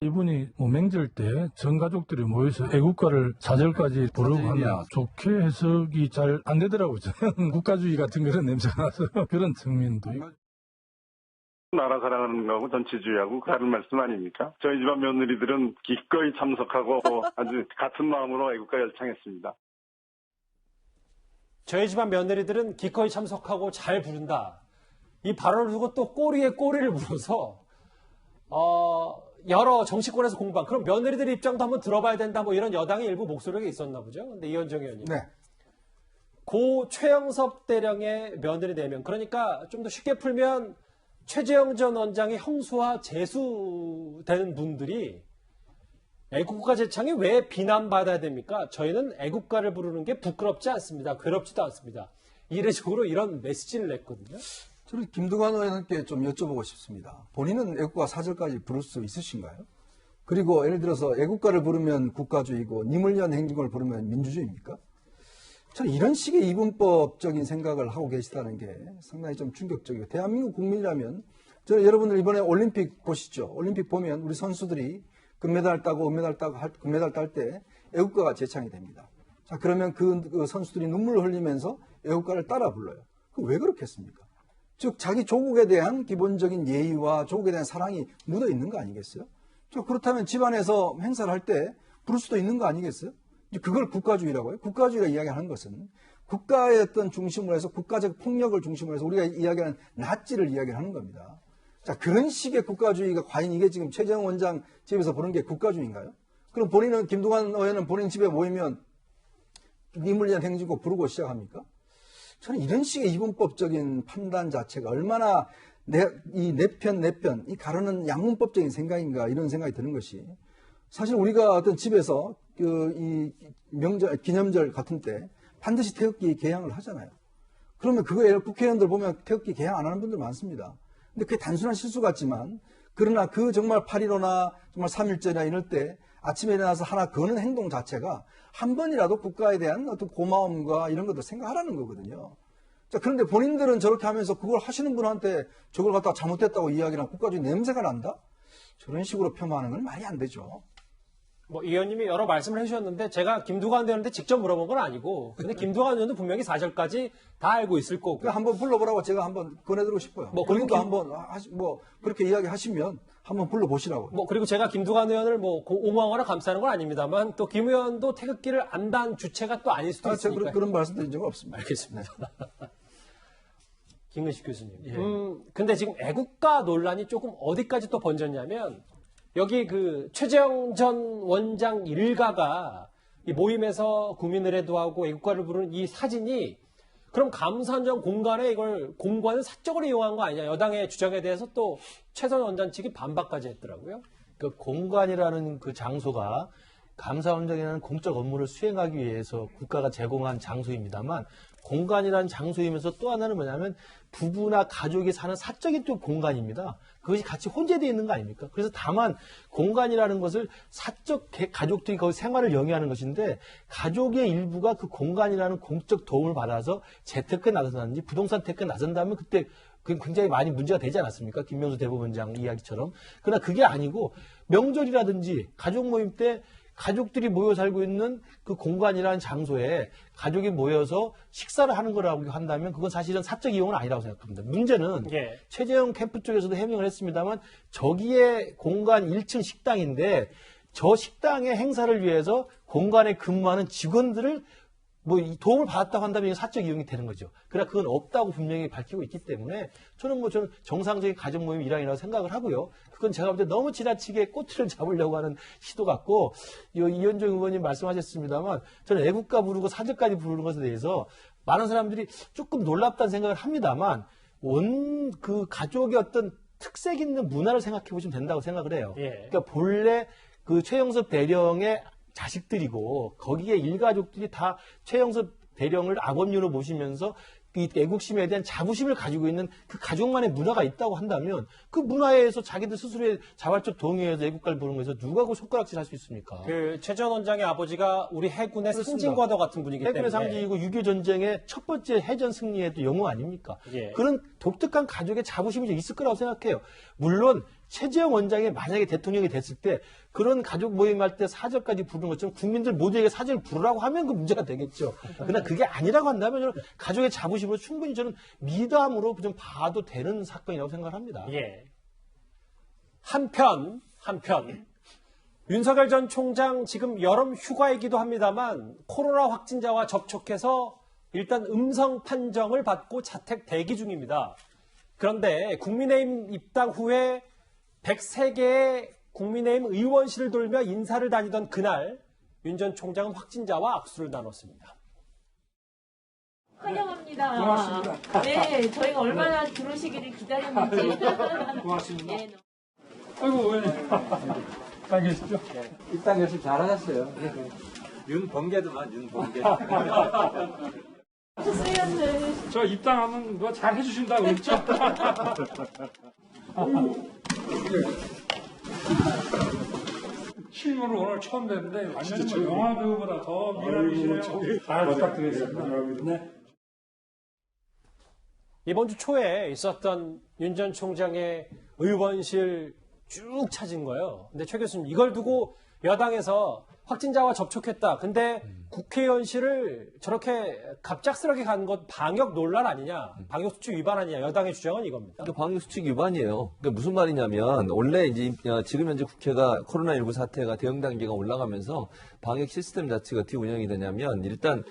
이분이 뭐 명절 때 전 가족들이 모여서 애국가를 사절까지 부르고 하면 좋게 해석이 잘 안 되더라고요. 저는 국가주의 같은 그런 냄새가 나서 그런 측면도 있고. 나라 사랑하는 거하고 정치주의하고 다른 말씀 아닙니까? 저희 집안 며느리들은 기꺼이 참석하고 아주 같은 마음으로 애국가 열창했습니다. 저희 집안 며느리들은 기꺼이 참석하고 잘 부른다. 이 발언을 두고 또 꼬리에 꼬리를 물어서 여러 정치권에서 공방, 그럼 며느리들 입장도 한번 들어봐야 된다, 뭐 이런 여당의 일부 목소리가 있었나 보죠. 근데 이현정 의원님. 네. 고 최영섭 대령의 며느리 4명. 그러니까 좀 더 쉽게 풀면 최재형 전 원장의 형수와 재수되는 분들이 애국가 제창에 왜 비난받아야 됩니까? 저희는 애국가를 부르는 게 부끄럽지 않습니다. 괴롭지도 않습니다. 이례적으로 이런 메시지를 냈거든요. 저는 김두관 의원께 좀 여쭤보고 싶습니다. 본인은 애국가 4절까지 부를 수 있으신가요? 그리고 예를 들어서 애국가를 부르면 국가주의고 님을 위한 행진곡을 부르면 민주주의입니까? 저는 이런 식의 이분법적인 생각을 하고 계시다는 게 상당히 좀 충격적이고, 대한민국 국민이라면, 저는 여러분들 이번에 올림픽 보시죠. 올림픽 보면 우리 선수들이 금메달 따고 은메달 따고 금메달 딸 때 애국가가 제창이 됩니다. 자, 그러면 그 선수들이 눈물을 흘리면서 애국가를 따라 불러요. 그 왜 그렇겠습니까? 즉 자기 조국에 대한 기본적인 예의와 조국에 대한 사랑이 묻어 있는 거 아니겠어요? 그렇다면 집안에서 행사를 할 때 부를 수도 있는 거 아니겠어요? 그걸 국가주의라고 해요. 국가주의가 이야기하는 것은 국가의 어떤 중심으로 해서 국가적 폭력을 중심으로 해서 우리가 이야기하는 나치를 이야기하는 겁니다. 자, 그런 식의 국가주의가 과연 이게 지금 최재형 원장 집에서 부르는 게 국가주의인가요? 그럼 본인은, 김두관 의원은 본인 집에 모이면 님을 위한 행진곡 부르고 시작합니까? 저는 이런 식의 이분법적인 판단 자체가 얼마나 이 내 편, 이 가르는 양문법적인 생각인가, 이런 생각이 드는 것이, 사실 우리가 어떤 집에서 이 명절, 기념절 같은 때 반드시 태극기 개양을 하잖아요. 그러면 그거에 국회의원들 보면 태극기 개양 안 하는 분들 많습니다. 근데 그게 단순한 실수 같지만, 그러나 그 정말 8.15나 정말 3.1절이나 이럴 때 아침에 일어나서 하나 거는 행동 자체가 한 번이라도 국가에 대한 어떤 고마움과 이런 것도 생각하라는 거거든요. 자, 그런데 본인들은 저렇게 하면서 그걸 하시는 분한테 저걸 갖다가 잘못됐다고 이야기나 국가주의 냄새가 난다? 저런 식으로 폄하하는 건 말이 안 되죠. 뭐, 이 의원님이 여러 말씀을 해주셨는데, 제가 김두관 의원한테 직접 물어본 건 아니고, 근데 김두관 의원도 분명히 4절까지 다 알고 있을 거고. 한번 불러보라고 제가 한번 권해드리고 싶어요. 뭐, 그리고 한번, 그렇게 이야기하시면 한번 불러보시라고요. 뭐, 그리고 제가 김두관 의원을 뭐, 옹호하거나 감싸는 건 아닙니다만, 또 김 의원도 태극기를 안단 주체가 또 아닐 수도 있으니까. 제가 그런 말씀 드린 적은 없습니다. 알겠습니다. 네. 김근식 교수님. 예. 근데 지금 애국가 논란이 조금 어디까지 또 번졌냐면, 여기 그 최재형 전 원장 일가가 이 모임에서 국민의례도 하고 애국가를 부르는 이 사진이, 그럼 감사원장 공간에 이걸 공관을 사적으로 이용한 거 아니냐, 여당의 주장에 대해서 또 최 전 원장 측이 반박까지 했더라고요. 그 공관이라는 그 장소가 감사원장이라는 공적 업무를 수행하기 위해서 국가가 제공한 장소입니다만, 공간이라는 장소이면서 또 하나는 뭐냐면 부부나 가족이 사는 사적인 또 공간입니다. 그것이 같이 혼재되어 있는 거 아닙니까? 그래서 다만 공간이라는 것을 사적 가족들이 거기 생활을 영위하는 것인데, 가족의 일부가 그 공간이라는 공적 도움을 받아서 재테크에 나선다든지 부동산 테크에 나선다면 그때 굉장히 많이 문제가 되지 않았습니까? 김명수 대법원장 이야기처럼. 그러나 그게 아니고 명절이라든지 가족 모임 때 가족들이 모여 살고 있는 그 공간이라는 장소에 가족이 모여서 식사를 하는 거라고 한다면 그건 사실은 사적 이용은 아니라고 생각합니다. 문제는 최재형 캠프 쪽에서도 해명을 했습니다만, 저기에 공간 1층 식당인데 저 식당의 행사를 위해서 공간에 근무하는 직원들을 뭐 도움을 받았다고 한다면 이게 사적 이용이 되는 거죠. 그러나 그건 없다고 분명히 밝히고 있기 때문에 저는 정상적인 가족 모임 일환이라고 생각을 하고요. 그건 제가 볼 때 너무 지나치게 꼬투리를 잡으려고 하는 시도 같고, 이현정 의원님 말씀하셨습니다만, 저는 애국가 부르고 사절까지 부르는 것에 대해서 많은 사람들이 조금 놀랍다는 생각을 합니다만, 그 가족의 어떤 특색 있는 문화를 생각해 보시면 된다고 생각을 해요. 그러니까 본래 그 최영섭 대령의 자식들이고 거기에 일가족들이 다 최영섭 대령을 아버님으로 모시면서 이 애국심에 대한 자부심을 가지고 있는 그 가족만의 문화가 있다고 한다면, 그 문화에 의해서 자기들 스스로의 자발적 동의에서 애국가를 부르는 거에서 누가 그 손가락질 할 수 있습니까? 그 최 전 원장의 아버지가 우리 해군의 상징과도 같은 분이기 때문에. 해군의 상징이고 6.25 전쟁의 첫 번째 해전 승리에도 영웅 아닙니까? 그런 독특한 가족의 자부심이 좀 있을 거라고 생각해요. 물론 최재형 원장이 만약에 대통령이 됐을 때 그런 가족 모임할 때 사절까지 부르는 것처럼 국민들 모두에게 사절 부르라고 하면 그 문제가 되겠죠. 그러나 그게 아니라고 한다면 저는 가족의 자부심으로 충분히 저는 미담으로 좀 봐도 되는 사건이라고 생각을 합니다. 예. 한편 윤석열 전 총장 지금 여름 휴가이기도 합니다만 코로나 확진자와 접촉해서 일단 음성 판정을 받고 자택 대기 중입니다. 그런데 국민의힘 입당 후에 103개의 국민의힘 의원실을 돌며 인사를 다니던 그날 윤 전 총장은 확진자와 악수를 나눴습니다. 환영합니다. 고맙습니다. 네, 저희가 얼마나 들어오시기를 기다렸는지. 고맙습니다. 네. 아이고, 의원님. 잘 계시죠? 입당해서 잘하셨어요. 윤번개도만 윤번개. 수연들. 저 입당하면 뭐 잘 해주신다고 그랬죠? 실물을 오늘 처음 뵀는데 완전히 뭐 영화 배우보다 더 미남이시네요. 잘 부탁드리겠습니다. 네. 이번 주 초에 있었던 윤 전 총장의 의원실 쭉 찾은 거예요. 근데 최 교수님 이걸 두고 여당에서 확진자와 접촉했다. 근데 국회의원실을 저렇게 갑작스럽게 간 것 방역 논란 아니냐, 방역수칙 위반 아니냐, 여당의 주장은 이겁니다. 그러니까 방역수칙 위반이에요. 그러니까 무슨 말이냐면 원래 이제 지금 현재 국회가 코로나19 사태가 대응 단계가 올라가면서 방역 시스템 자체가 어떻게 운영이 되냐면 일단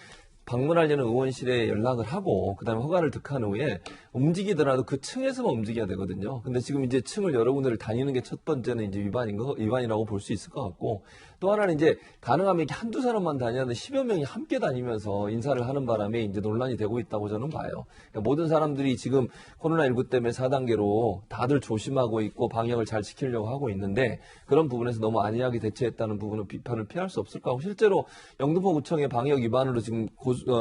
방문하려는 의원실에 연락을 하고 그다음에 허가를 득한 후에 움직이더라도 그 층에서만 움직여야 되거든요. 근데 지금 이제 층을 여러 군데를 다니는 게 첫 번째는 이제 위반이라고 볼 수 있을 것 같고 또 하나는 이제 가능하면 이렇게 한두 사람만 다니는데 10여 명이 함께 다니면서 인사를 하는 바람에 이제 논란이 되고 있다고 저는 봐요. 그러니까 모든 사람들이 지금 코로나19 때문에 4단계로 다들 조심하고 있고 방역을 잘 지키려고 하고 있는데 그런 부분에서 너무 안이하게 대처했다는 부분은 비판을 피할 수 없을 거고 실제로 영등포구청의 방역 위반으로 지금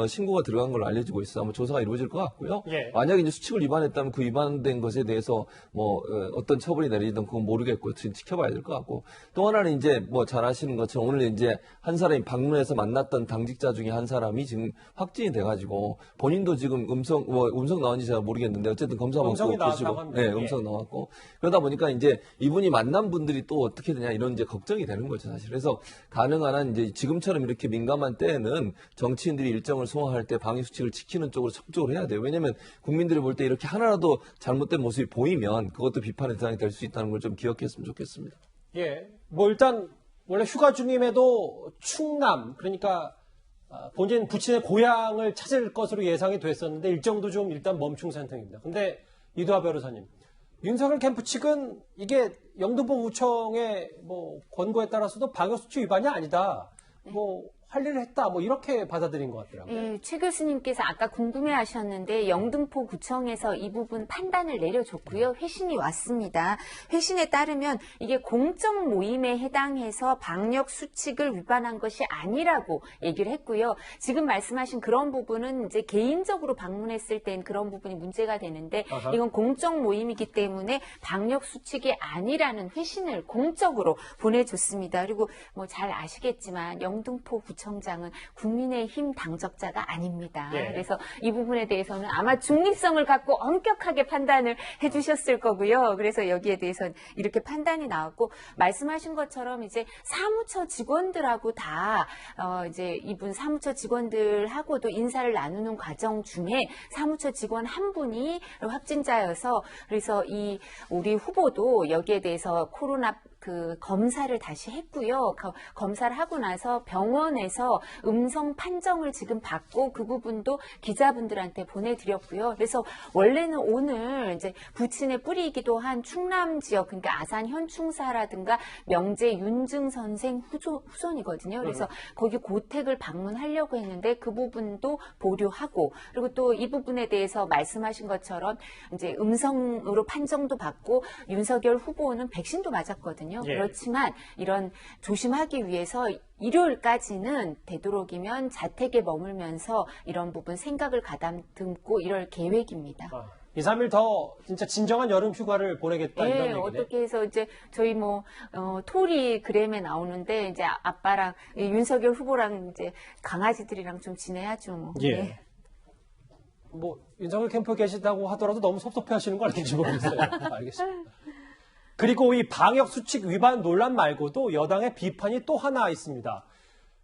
신고가 들어간 걸로 알려지고 있어. 아마 조사가 이루어질 것 같고요. 예. 만약에 이제 수칙을 위반했다면 그 위반된 것에 대해서 뭐 어떤 처벌이 내리든 그건 모르겠고 지금 지켜봐야 될 것 같고 또 하나는 이제 뭐 잘 아시는 것처럼 오늘 이제 한 사람이 방문해서 만났던 당직자 중에 한 사람이 지금 확진이 돼가지고 본인도 지금 음성 나온지 제가 모르겠는데 어쨌든 검사 받고 음성이 보시고 나왔다고 합니다. 네, 예. 음성 나왔고 그러다 보니까 이제 이분이 만난 분들이 또 어떻게 되냐 이런 이제 걱정이 되는 거죠 사실. 그래서 가능한 한 이제 지금처럼 이렇게 민감한 때에는 정치인들이 일정을 소화할 때 방역 수칙을 지키는 쪽으로 적극적으로 해야 돼요. 왜냐하면 국민들이 볼 때 이렇게 하나라도 잘못된 모습이 보이면 그것도 비판의 대상이 될 수 있다는 걸 좀 기억했으면 좋겠습니다. 예, 뭐 일단 원래 휴가 중임에도 충남 그러니까 본인 부친의 고향을 찾을 것으로 예상이 됐었는데 일정도 좀 일단 멈춘 상태입니다. 근데 이두하 변호사님, 윤석열 캠프 측은 이게 영등포구청의 뭐 권고에 따라서도 방역수칙 위반이 아니다. 뭐 할 일을 했다. 뭐 이렇게 받아들인 것 같더라고요. 예, 최 교수님께서 아까 궁금해하셨는데 영등포구청에서 이 부분 판단을 내려줬고요. 회신이 왔습니다. 회신에 따르면 이게 공적 모임에 해당해서 방역 수칙을 위반한 것이 아니라고 얘기를 했고요. 지금 말씀하신 그런 부분은 이제 개인적으로 방문했을 땐 그런 부분이 문제가 되는데 아하. 이건 공적 모임이기 때문에 방역 수칙이 아니라는 회신을 공적으로 보내줬습니다. 그리고 뭐 잘 아시겠지만 영등포구청장은 국민의힘 당적자가 아닙니다. 예. 그래서 이 부분에 대해서는 아마 중립성을 갖고 엄격하게 판단을 해주셨을 거고요. 그래서 여기에 대해서는 이렇게 판단이 나왔고 말씀하신 것처럼 이제 사무처 직원들하고 다 이제 이분 사무처 직원들하고도 인사를 나누는 과정 중에 사무처 직원 한 분이 확진자여서 그래서 이 우리 후보도 여기에 대해서 코로나 검사를 다시 했고요. 검사를 하고 나서 병원에서 음성 판정을 지금 받고 그 부분도 기자분들한테 보내드렸고요. 그래서 원래는 오늘 이제 부친의 뿌리이기도 한 충남 지역, 그러니까 아산 현충사라든가 명제 윤증 선생 후손이거든요. 그래서 거기 고택을 방문하려고 했는데 그 부분도 보류하고 그리고 또 이 부분에 대해서 말씀하신 것처럼 이제 음성으로 판정도 받고 윤석열 후보는 백신도 맞았거든요. 예. 그렇지만 이런 조심하기 위해서 일요일까지는 되도록이면 자택에 머물면서 이런 부분 생각을 가다듬고 이럴 계획입니다. 2, 3일 더 진짜 진정한 여름 휴가를 보내겠다 네, 이런 얘기네. 어떻게 해서 이제 저희 토리 그램에 나오는데 이제 아빠랑 윤석열 후보랑 이제 강아지들이랑 좀 지내야죠. 뭐. 예. 네. 뭐 윤석열 캠프 계시다고 하더라도 너무 섭섭해 하시는 거 아닌지 모르겠어요. 알겠습니다. 그리고 이 방역수칙 위반 논란 말고도 여당의 비판이 또 하나 있습니다.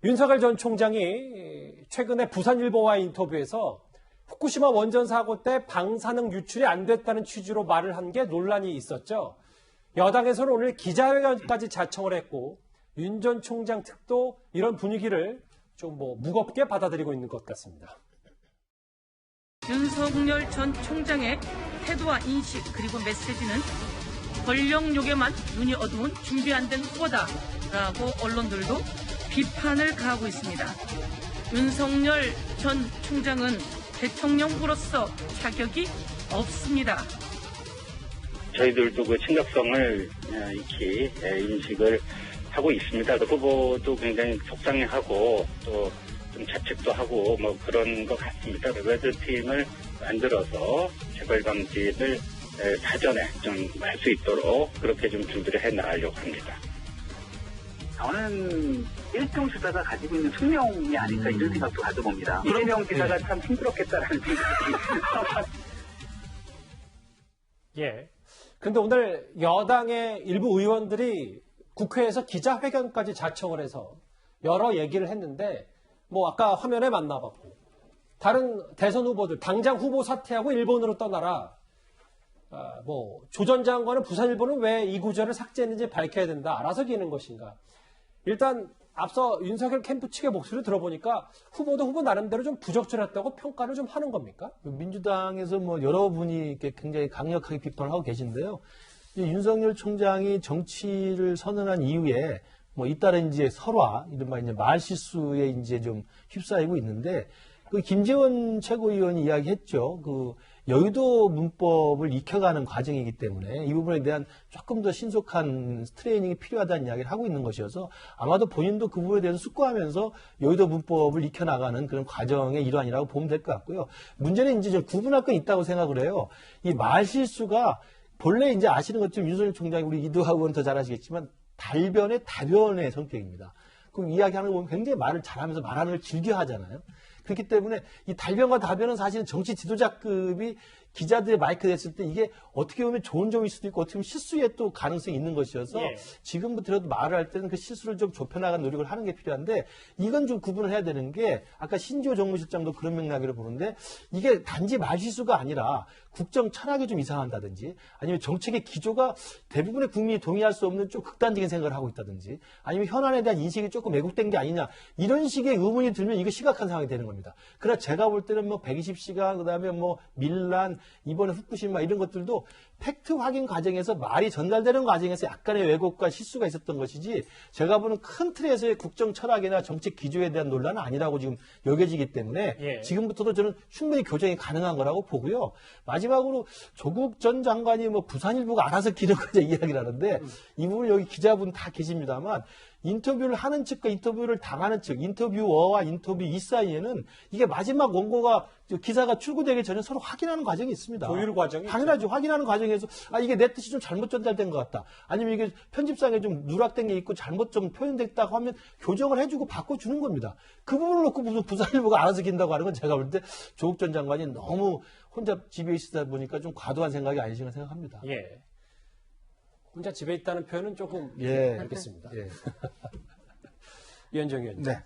윤석열 전 총장이 최근에 부산일보와의 인터뷰에서 후쿠시마 원전 사고 때 방사능 유출이 안 됐다는 취지로 말을 한 게 논란이 있었죠. 여당에서는 오늘 기자회견까지 자청을 했고 윤 전 총장 측도 이런 분위기를 좀 무겁게 받아들이고 있는 것 같습니다. 윤석열 전 총장의 태도와 인식 그리고 메시지는 권력욕에만 눈이 어두운 준비 안 된 후보다라고 언론들도 비판을 가하고 있습니다. 윤석열 전 총장은 대통령 후보로서 자격이 없습니다. 저희들도 그 심각성을 익히 인식을 하고 있습니다. 후보도 굉장히 속상해하고 또 좀 자책도 하고 뭐 그런 것 같습니다. 레드팀을 만들어서 재발 방지를 사전에 좀 할 수 있도록 그렇게 좀 준비를 해 나가려고 합니다. 저는 일종 지사가 가지고 있는 숙명이 아닐까 이런 생각도 가져봅니다. 이재명 지사가 참 힘들었겠다라는 생각이. 예. 근데 오늘 여당의 일부 의원들이 국회에서 기자회견까지 자청을 해서 여러 얘기를 했는데 아까 화면에 만나봤고 다른 대선 후보들 당장 후보 사퇴하고 일본으로 떠나라. 조 전 장관은 부산일보는 왜 이 구절을 삭제했는지 밝혀야 된다. 알아서 기는 것인가. 일단 앞서 윤석열 캠프 측의 목소리를 들어보니까 후보도 후보 나름대로 좀 부적절했다고 평가를 좀 하는 겁니까? 민주당에서 여러분이 이렇게 굉장히 강력하게 비판을 하고 계신데요. 윤석열 총장이 정치를 선언한 이후에 잇따른 이제 설화, 이른바 이제 말실수에 이제 좀 휩싸이고 있는데, 김재원 최고위원이 이야기했죠. 여의도 문법을 익혀가는 과정이기 때문에 이 부분에 대한 조금 더 신속한 트레이닝이 필요하다는 이야기를 하고 있는 것이어서 아마도 본인도 그 부분에 대해서 숙고하면서 여의도 문법을 익혀나가는 그런 과정의 일환이라고 보면 될 것 같고요. 문제는 이제 좀 구분할 건 있다고 생각을 해요. 이 말실수가 본래 이제 아시는 것처럼 윤석열 총장이 우리 이두하 의원 더 잘 아시겠지만 달변의 다변의 성격입니다. 그럼 이야기하는 거 보면 굉장히 말을 잘하면서 말하는 걸 즐겨 하잖아요. 그렇기 때문에 이 달변과 다변은 사실은 정치 지도자급이 기자들의 마이크 댔을 때 이게 어떻게 보면 좋은 점일 수도 있고 어떻게 보면 실수에 또 가능성이 있는 것이어서 지금부터라도 말을 할 때는 그 실수를 좀 좁혀나가는 노력을 하는 게 필요한데 이건 좀 구분을 해야 되는 게 아까 신지호 정무실장도 그런 맥락으로 보는데 이게 단지 말실수가 아니라 국정 철학이 좀 이상한다든지 아니면 정책의 기조가 대부분의 국민이 동의할 수 없는 좀 극단적인 생각을 하고 있다든지 아니면 현안에 대한 인식이 조금 왜곡된 게 아니냐 이런 식의 의문이 들면 이거 심각한 상황이 되는 겁니다. 그러나 제가 볼 때는 120시간 그다음에 밀란 이번에 후쿠시마 이런 것들도 팩트 확인 과정에서 말이 전달되는 과정에서 약간의 왜곡과 실수가 있었던 것이지 제가 보는 큰 틀에서의 국정 철학이나 정책 기조에 대한 논란은 아니라고 지금 여겨지기 때문에 지금부터도 저는 충분히 교정이 가능한 거라고 보고요. 마지막으로 조국 전 장관이 부산일보가 알아서 기는 거죠 이야기를 하는데 이 부분 여기 기자분 다 계십니다만 인터뷰를 하는 측과 인터뷰를 당하는 측, 인터뷰어와 인터뷰이 사이에는 이게 마지막 원고가 기사가 출고되기 전에 서로 확인하는 과정이 있습니다. 조율 과정이 당연하죠. 있죠. 확인하는 과정에서 이게 내 뜻이 좀 잘못 전달된 것 같다. 아니면 이게 편집상에 좀 누락된 게 있고 잘못 좀 표현됐다고 하면 교정을 해주고 바꿔주는 겁니다. 그 부분을 놓고 무슨 부산일보가 알아서 긴다고 하는 건 제가 볼 때 조국 전 장관이 너무 혼자 집에 있다 보니까 좀 과도한 생각이 아니신가 생각합니다. 예. 혼자 집에 있다는 표현은 조금 알겠습니다. 이현정 의원님. 네.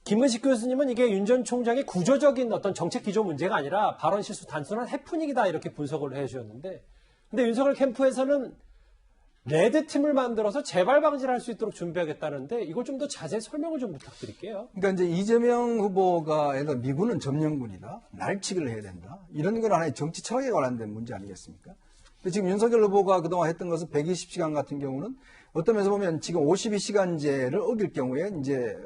김은식 교수님은 이게 윤 전 총장의 구조적인 어떤 정책 기조 문제가 아니라 발언 실수 단순한 해프닝이다 이렇게 분석을 해주셨는데, 근데 윤석열 캠프에서는 레드팀을 만들어서 재발 방지를 할 수 있도록 준비하겠다는데 이걸 좀 더 자세히 설명을 좀 부탁드릴게요. 그러니까 이제 이재명 후보가 미군은 점령군이다, 날치기를 해야 된다 이런 건 하나의 정치 철학에 관련된 문제 아니겠습니까? 근데 지금 윤석열 후보가 그동안 했던 것은 120시간 같은 경우는 어떤 면에서 보면 지금 52시간제를 어길 경우에 이제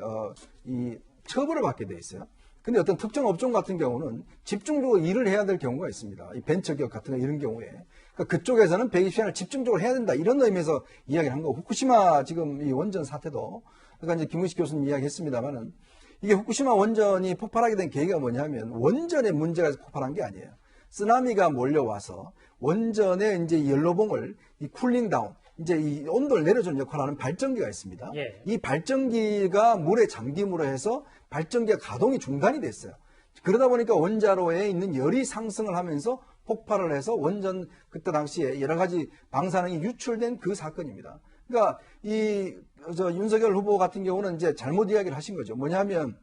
이 처벌을 받게 돼 있어요. 근데 어떤 특정 업종 같은 경우는 집중적으로 일을 해야 될 경우가 있습니다. 이 벤처기업 같은 거 이런 경우에. 그러니까 그쪽에서는 120시간을 집중적으로 해야 된다. 이런 의미에서 이야기를 한 거고. 후쿠시마 지금 이 원전 사태도. 그러니까 이제 김은식 교수님 이야기했습니다만은 이게 후쿠시마 원전이 폭발하게 된 계기가 뭐냐면 원전의 문제가 폭발한 게 아니에요. 쓰나미가 몰려와서 원전의 이제 연로봉을 이 쿨링 다운, 이제 이 온도를 내려주는 역할을 하는 발전기가 있습니다. 이 발전기가 물에 잠김으로 해서 발전기가 가동이 중단이 됐어요. 그러다 보니까 원자로에 있는 열이 상승을 하면서 폭발을 해서 원전 그때 당시에 여러 가지 방사능이 유출된 그 사건입니다. 그러니까 윤석열 후보 같은 경우는 이제 잘못 이야기를 하신 거죠. 뭐냐면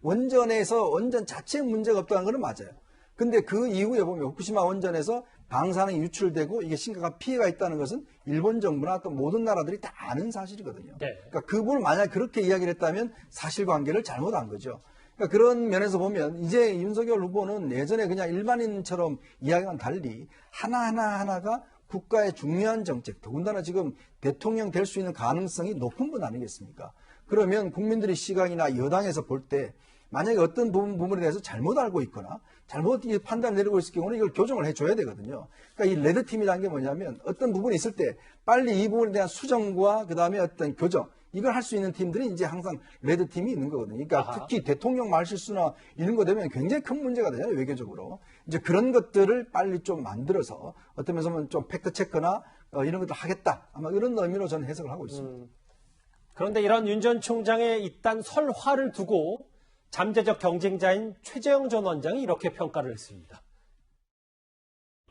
원전에서 원전 자체에 문제가 없다는 건 맞아요. 근데 그 이후에 보면 후쿠시마 원전에서 방사능이 유출되고 이게 심각한 피해가 있다는 것은 일본 정부나 또 모든 나라들이 다 아는 사실이거든요. 네. 그러니까 그분을 만약 그렇게 이야기를 했다면 사실관계를 잘못한 거죠. 그러니까 그런 면에서 보면 이제 윤석열 후보는 예전에 그냥 일반인처럼 이야기와는 달리 하나가 국가의 중요한 정책, 더군다나 지금 대통령 될 수 있는 가능성이 높은 분 아니겠습니까? 그러면 국민들의 시각이나 여당에서 볼 때 만약에 어떤 부분에 대해서 잘못 알고 있거나 잘못 판단을 내리고 있을 경우는 이걸 교정을 해줘야 되거든요. 그러니까 이 레드팀이라는 게 뭐냐면 어떤 부분이 있을 때 빨리 이 부분에 대한 수정과 그다음에 어떤 교정 이걸 할 수 있는 팀들이 이제 항상 레드팀이 있는 거거든요. 그러니까 특히 대통령 말실수나 이런 거 되면 굉장히 큰 문제가 되잖아요. 외교적으로. 이제 그런 것들을 빨리 좀 만들어서 어떤 면에서 보면 좀 팩트체크나 이런 것들 하겠다. 아마 이런 의미로 저는 해석을 하고 있습니다. 그런데 이런 윤 전 총장의 이딴 설화를 두고 잠재적 경쟁자인 최재형 전 원장이 이렇게 평가를 했습니다.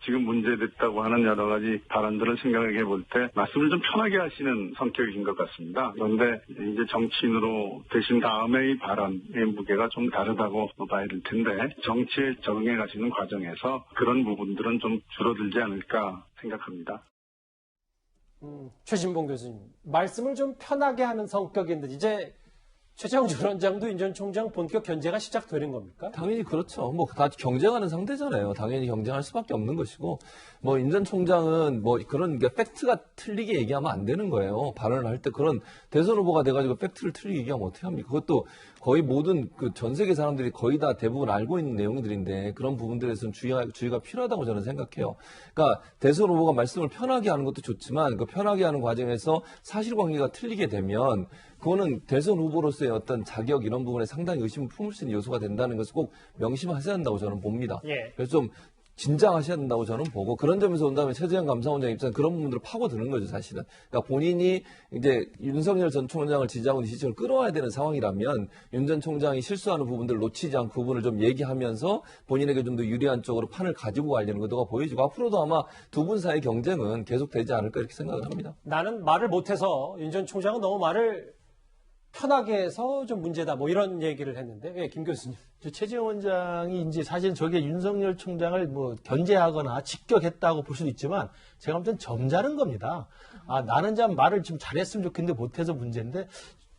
지금 문제됐다고 하는 여러 가지 발언들을 생각해 볼 때 말씀을 좀 편하게 하시는 성격이신 것 같습니다. 그런데 이제 정치인으로 되신 다음에 이 발언의 무게가 좀 다르다고 봐야 될 텐데 정치에 적응해 가시는 과정에서 그런 부분들은 좀 줄어들지 않을까 생각합니다. 최진봉 교수님, 말씀을 좀 편하게 하는 성격인데 이제 최재형 전 원장도 윤 전 총장 본격 견제가 시작되는 겁니까? 당연히 그렇죠. 뭐 다 경쟁하는 상대잖아요. 당연히 경쟁할 수밖에 없는 것이고, 뭐 윤 전 총장은 뭐 그런 팩트가 틀리게 얘기하면 안 되는 거예요. 발언을 할 때 그런 대선 후보가 돼가지고 팩트를 틀리게 얘기하면 어떻게 합니까? 그것도 거의 모든 그 전 세계 사람들이 거의 다 대부분 알고 있는 내용들인데 그런 부분들에서는 주의가 필요하다고 저는 생각해요. 그러니까 대선 후보가 말씀을 편하게 하는 것도 좋지만 그 편하게 하는 과정에서 사실관계가 틀리게 되면 그거는 대선 후보로서의 어떤 자격 이런 부분에 상당히 의심을 품을 수 있는 요소가 된다는 것을 꼭 명심하셔야 한다고 저는 봅니다. 예. 그래서 좀 진정하셔야 된다고 저는 보고 그런 점에서 온다면 최재형 감사원장 입장 그런 부분들을 파고드는 거죠 사실은. 그러니까 본인이 이제 윤석열 전 총장을 지지하고 있는 시청을 끌어와야 되는 상황이라면 윤 전 총장이 실수하는 부분들을 놓치지 않고 그 부분을 좀 얘기하면서 본인에게 좀 더 유리한 쪽으로 판을 가지고 가려는 것도가 보여지고 앞으로도 아마 두 분 사이의 경쟁은 계속되지 않을까 이렇게 생각을 합니다. 나는 말을 못해서 윤 전 총장은 너무 말을 편하게 해서 좀 문제다 뭐 이런 얘기를 했는데 예, 김 교수님. 최재형 원장이 이제 사실 저게 윤석열 총장을 뭐 견제하거나 직격했다고 볼 수도 있지만 제가 볼 땐 점잖은 겁니다. 나는 참 말을 좀 잘했으면 좋겠는데 못해서 문제인데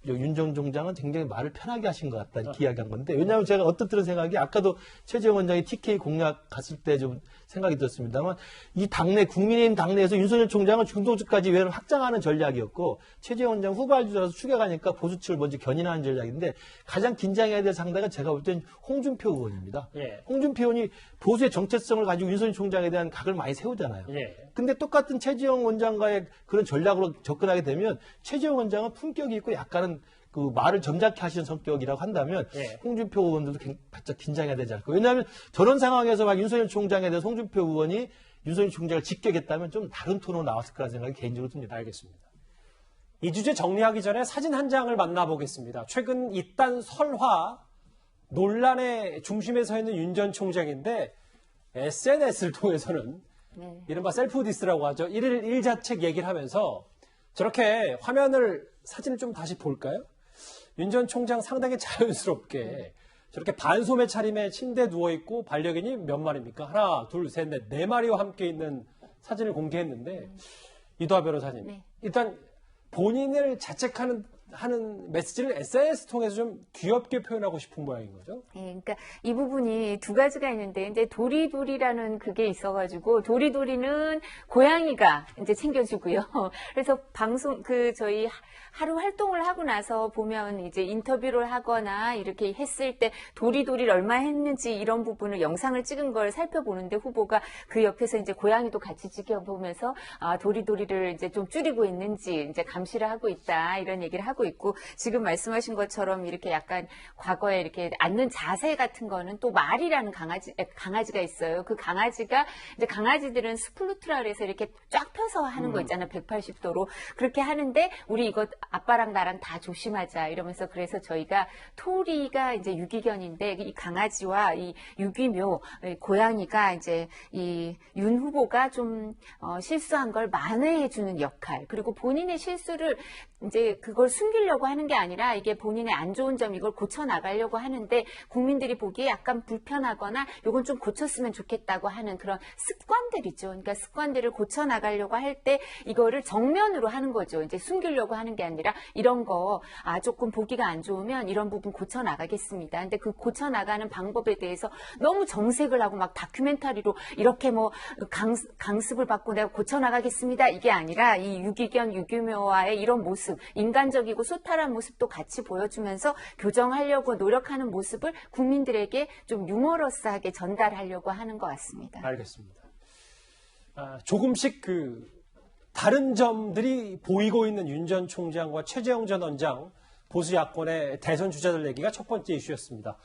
윤 전 총장은 굉장히 말을 편하게 하신 것 같다 이렇게 이야기한 건데 왜냐하면 제가 어떻든 생각이 아까도 최재형 원장이 TK 공약 갔을 때 좀 생각이 들었습니다만 이 당내 국민의힘 당내에서 윤석열 총장은 중도층까지 외를 확장하는 전략이었고 최재형 원장 후발주자라서 추격하니까 보수 측을 먼저 견인하는 전략인데 가장 긴장해야 될 상대가 제가 볼 땐 홍준표 의원입니다. 예. 홍준표 의원이 보수의 정체성을 가지고 윤석열 총장에 대한 각을 많이 세우잖아요. 예. 근데 똑같은 최재형 원장과의 그런 전략으로 접근하게 되면 최재형 원장은 품격이 있고 약간은 그 말을 점잖게 하시는 성격이라고 한다면 예. 홍준표 의원들도 바짝 긴장해야 되지 않을까. 왜냐하면 저런 상황에서 막 윤석열 총장에 대해서 홍준표 의원이 윤석열 총장을 직격했다면 좀 다른 톤으로 나왔을 거라는 생각이 개인적으로 듭니다. 알겠습니다. 이 주제 정리하기 전에 사진 한 장을 만나보겠습니다. 최근 이딴 설화 논란의 중심에 서 있는 윤 전 총장인데 SNS를 통해서는 네. 이른바 셀프 디스라고 하죠. 일자책 얘기를 하면서 저렇게 사진을 좀 다시 볼까요? 윤 전 총장 상당히 자연스럽게 저렇게 반소매 차림에 침대에 누워있고 반려견이 몇 마리입니까? 하나, 둘, 셋, 넷, 네 마리와 함께 있는 사진을 공개했는데 이도하 변호사님, 네. 일단 본인을 자책하는 메시지를 SNS 통해서 좀 귀엽게 표현하고 싶은 모양인 거죠? 네, 그러니까 이 부분이 두 가지가 있는데, 이제 도리도리라는 그게 있어가지고, 도리도리는 고양이가 이제 챙겨주고요. 그래서 저희 하루 활동을 하고 나서 보면 이제 인터뷰를 하거나 이렇게 했을 때 도리도리를 얼마 했는지 이런 부분을 영상을 찍은 걸 살펴보는데 후보가 그 옆에서 이제 고양이도 같이 지켜보면서 도리도리를 이제 좀 줄이고 있는지 이제 감시를 하고 있다 이런 얘기를 하고 하고 있고 지금 말씀하신 것처럼 이렇게 약간 과거에 이렇게 앉는 자세 같은 거는 또 말이라는 강아지가 있어요. 그 강아지가 이제 강아지들은 스플루트라 그래서 이렇게 쫙 펴서 하는 거 있잖아요. 180도로 그렇게 하는데 우리 이거 아빠랑 나랑 다 조심하자 이러면서 그래서 저희가 토리가 이제 유기견인데 이 강아지와 이 유기묘 고양이가 이제 이 윤 후보가 좀 실수한 걸 만회해주는 역할 그리고 본인의 실수를 이제 그걸 숨기려고 하는 게 아니라 이게 본인의 안 좋은 점 이걸 고쳐 나가려고 하는데 국민들이 보기에 약간 불편하거나 이건 좀 고쳤으면 좋겠다고 하는 그런 습관들이죠. 그러니까 습관들을 고쳐 나가려고 할 때 이거를 정면으로 하는 거죠. 이제 숨기려고 하는 게 아니라 이런 거 조금 보기가 안 좋으면 이런 부분 고쳐 나가겠습니다. 근데 그 고쳐 나가는 방법에 대해서 너무 정색을 하고 막 다큐멘터리로 이렇게 뭐 강습을 받고 내가 고쳐 나가겠습니다. 이게 아니라 이 유기견 유기묘와의 이런 모습 인간적이고 소탈한 모습도 같이 보여주면서 교정하려고 노력하는 모습을 국민들에게 좀 유머러스하게 전달하려고 하는 것 같습니다. 알겠습니다. 조금씩 다른 점들이 보이고 있는 윤 전 총장과 최재형 전 원장 보수 야권의 대선 주자들 얘기가 첫 번째 이슈였습니다.